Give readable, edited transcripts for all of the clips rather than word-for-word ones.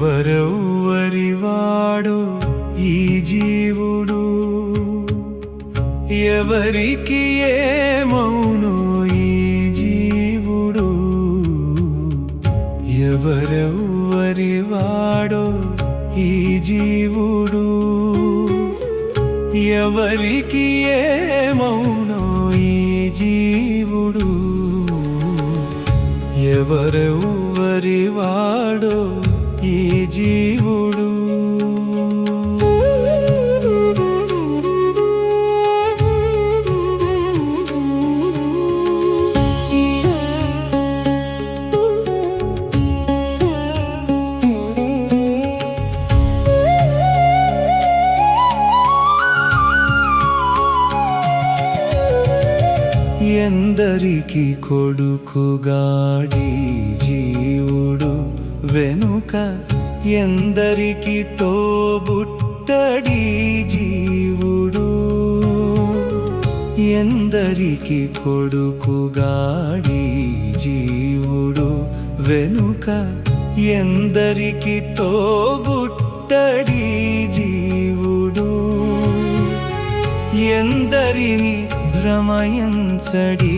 ఎవరెవ్వరివాడో ఈ జీవుడు, ఎవరికి ఏమౌనో ఈ జీవుడు. ఎవరెవ్వరివాడో ఈ జీవుడు, ఎవరికి ఏమౌనో ఈ జీవుడు. ఎవరెవ్వరివాడో ఈ జీవుడు. ఎందరికి కొడుకుగాడి జీవుడు వెనుక, ఎందరికి తోబుట్టడి జీవుడు. ఎందరికి కొడుకుగాడి జీవుడు వెనుక, ఎందరికి తోబుట్టడి జీవుడు. ఎందరిని భ్రమయించడి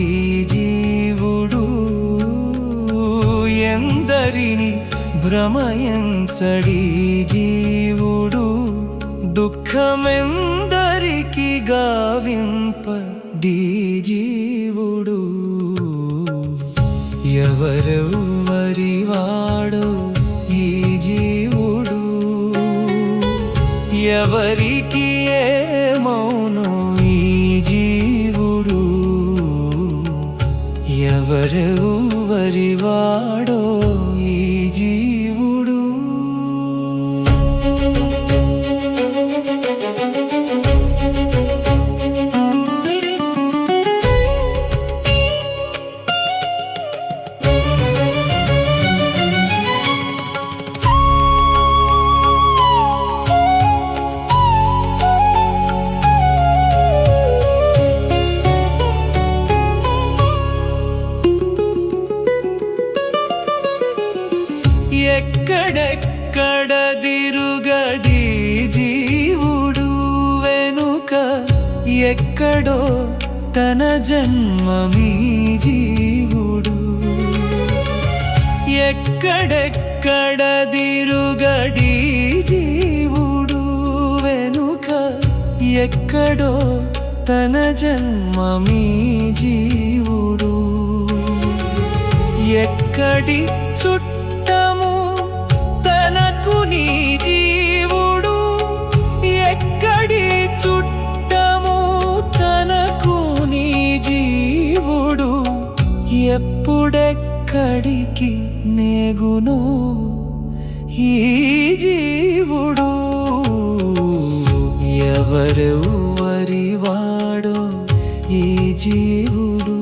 జీవుడు, ఎందరిని భ్రమయించడి జీవుడు. దుఃఖమెందరికి గావింపడి జీవుడు. ఎవరెవ్వరివాడో ఈ జీవుడు, ఎవరికి ఏమౌనో ఈ జీవుడు. ఎవరెవ్వరివాడో ఈ జీవుడు. ఎక్కడెక్కడ తిరుగడి జీవుడు వెనుక, ఎక్కడో తన జన్మమీ జీవుడు. ఎక్కడెక్కడ తిరుగడి జీవుడు వెనుక, ఎక్కడో తన జన్మమీ జీవుడు. ఎక్కడి చుట్టము తనకు నీ జీవుడు, ఎక్కడి చుట్టము తనకు నీ జీవుడు. ఎప్పుడెక్కడికి నేగునో ఈ జీవుడు. ఎవరెవ్వరివాడో ఈ జీవుడు,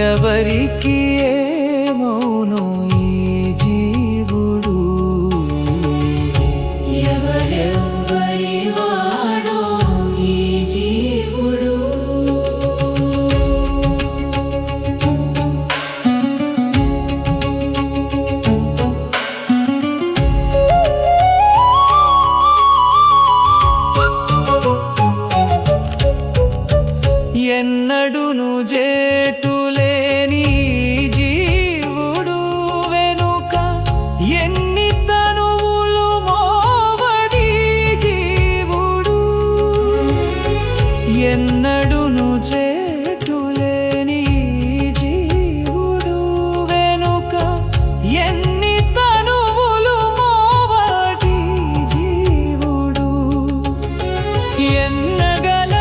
ఎవరికి ఏమౌనో ఈ జీవుడు. ఎవరెవ్వరివాడో ఈ జీవుడు. ఎన్నడును జేటులేని జీవుడు వెనుక, ఎన్ని తనువులు మోవడి జీవుడు. ఎన్నడును జేటులేని జీవుడు వెనుక, ఎన్ని తనువులు మోవడి జీవుడు. ఎన్నగల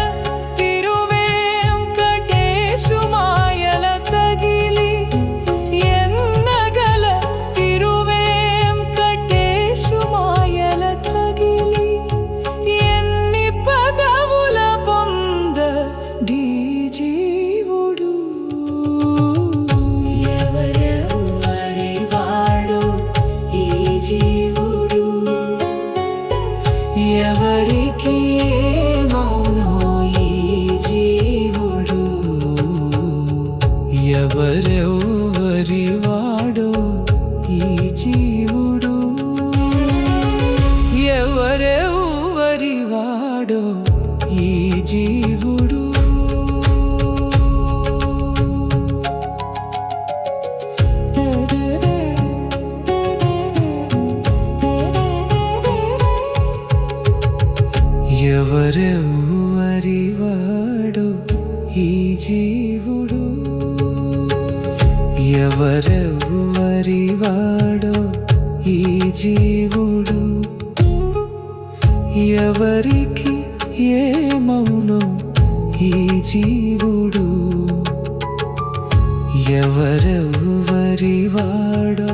ఎవరికి ఏమౌనో ఈ జీవుడు. ఎవరెవ్వరివాడో ఈ జీవుడు. ఈ జీవుడు ఎవరెవ్వరి వాడో ఈ జీవుడు ఎవరికి ఏమౌనో ఈ జీవుడు ఎవరెవ్వరి వాడో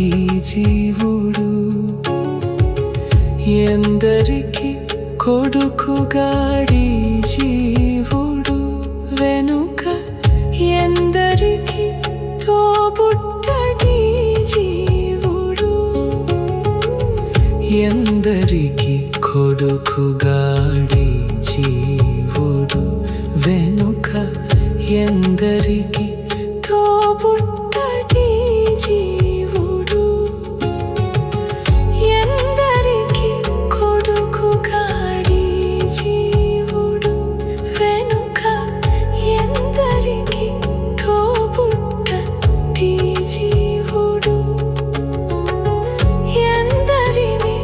ఈ జీవుడు ఎందరికి కొడుకుగాడి జీవుడు వెనుక ఎందరికి తోబుట్టడి జీవుడు ఎందరికి కొడుకుగాడి జీవుడు వెనుక ఎందరికి తోబుట్టడి జీవుడు ఎందరికి కొడుకుగాడి జీవుడు వెనుక ఎందరికి తోబుట్టడి జీవుడు ఎందరిని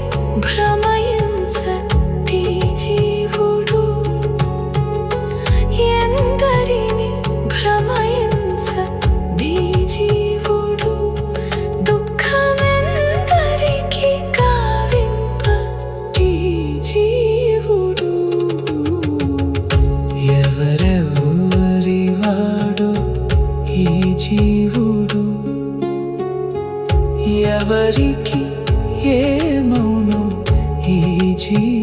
భ్రమయించటి జీవుడు ఎందరిని భ్రమయించటి జీవుడు దుఃఖమెందరికి కావింపటి జీవుడు ఎవరెవ్వరి వాడో ఈ జీవుడు ఎవరికి ఏమౌనో ఈ జీవుడు